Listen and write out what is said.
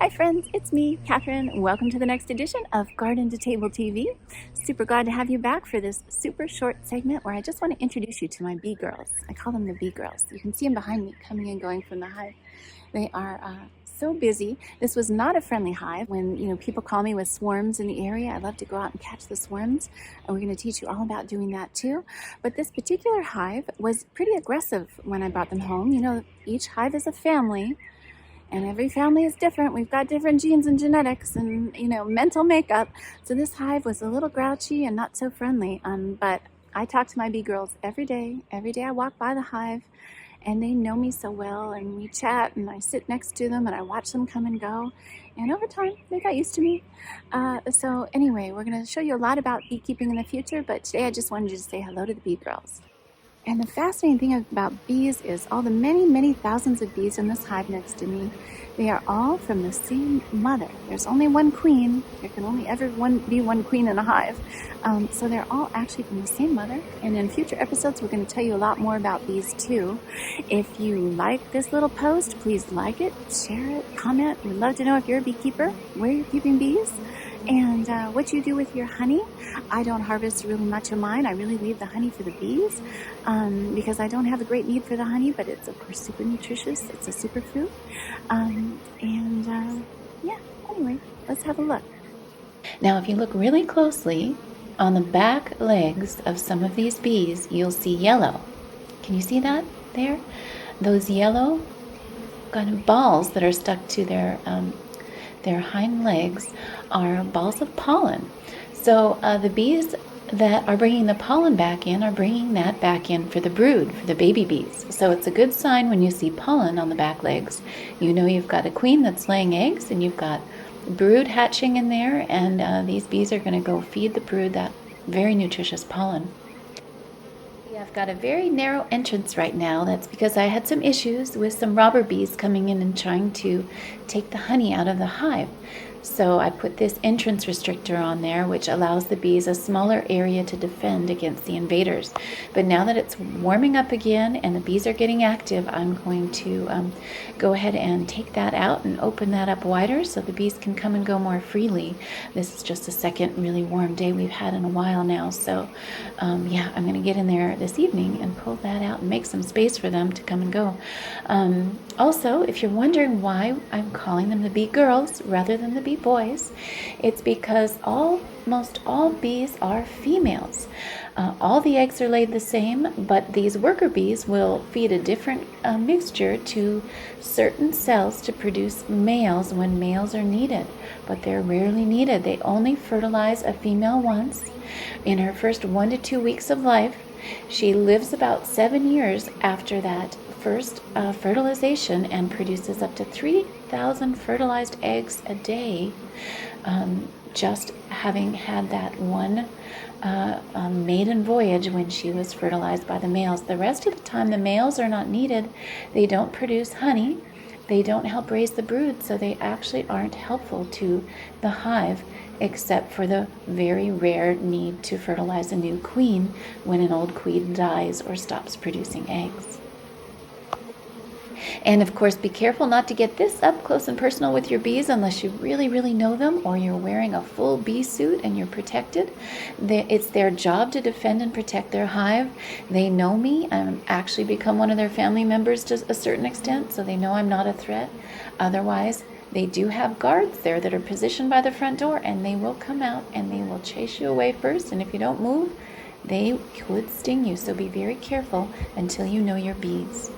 Hi friends, it's me, Catherine. Welcome to the next edition of Garden2Table TV. Super glad to have you back for this super short segment where I just want to introduce you to my bee girls. I call them the bee girls. You can see them behind me coming and going from the hive. They are so busy. This was not a friendly hive. When people call me with swarms in the area, I love to go out and catch the swarms, and we're going to teach you all about doing that too. But this particular hive was pretty aggressive when I brought them home. Each hive is a family. And every family is different. We've got different genes and genetics and, mental makeup. So this hive was a little grouchy and not so friendly. But I talk to my bee girls every day. Every day I walk by the hive and they know me so well, and we chat and I sit next to them and I watch them come and go. And over time, they got used to me. So anyway, we're going to show you a lot about beekeeping in the future, but today I just wanted you to say hello to the bee girls. And the fascinating thing about bees is all the many, many thousands of bees in this hive next to me. They are all from the same mother. There's only one queen. There can only ever be one queen in a hive. So they're all actually from the same mother. And in future episodes, we're going to tell you a lot more about bees too. If you like this little post, please like it, share it, comment. We'd love to know if you're a beekeeper, where you're keeping bees, and what you do with your honey. I don't harvest really much of mine. I really leave the honey for the bees because I don't have a great need for the honey, but it's of course super nutritious. It's a superfood. Anyway, let's have a look. Now, if you look really closely on the back legs of some of these bees, you'll see yellow. Can you see that there? Those yellow kind of balls that are stuck to their hind legs are balls of pollen. So the bees that are bringing the pollen back in are bringing that back in for the brood, for the baby bees. So it's a good sign when you see pollen on the back legs. You know you've got a queen that's laying eggs and you've got brood hatching in there, and these bees are going to go feed the brood that very nutritious pollen. I've got a very narrow entrance right now. That's because I had some issues with some robber bees coming in and trying to take the honey out of the hive. So I put this entrance restrictor on there, which allows the bees a smaller area to defend against the invaders. But now that it's warming up again and the bees are getting active, I'm going to go ahead and take that out and open that up wider so the bees can come and go more freely. This is just the second really warm day we've had in a while now. So I'm going to get in there this evening and pull that out and make some space for them to come and go. Also, if you're wondering why I'm calling them the bee girls rather than the bee boys, it's because almost all bees are females. All the eggs are laid the same, but these worker bees will feed a different mixture to certain cells to produce males when males are needed, but they're rarely needed. They only fertilize a female once in her first 1 to 2 weeks of life. She lives about 7 years after that first fertilization and produces up to 3,000 fertilized eggs a day, just having had that one maiden voyage when she was fertilized by the males. The rest of the time the males are not needed. They don't produce honey. They don't help raise the brood, so they actually aren't helpful to the hive, except for the very rare need to fertilize a new queen when an old queen dies or stops producing eggs. And of course, be careful not to get this up close and personal with your bees unless you really, really know them, or you're wearing a full bee suit and you're protected. It's their job to defend and protect their hive. They know me. I'm actually become one of their family members to a certain extent, so they know I'm not a threat. Otherwise, they do have guards there that are positioned by the front door, and they will come out and they will chase you away first. And if you don't move, they could sting you. So be very careful until you know your bees.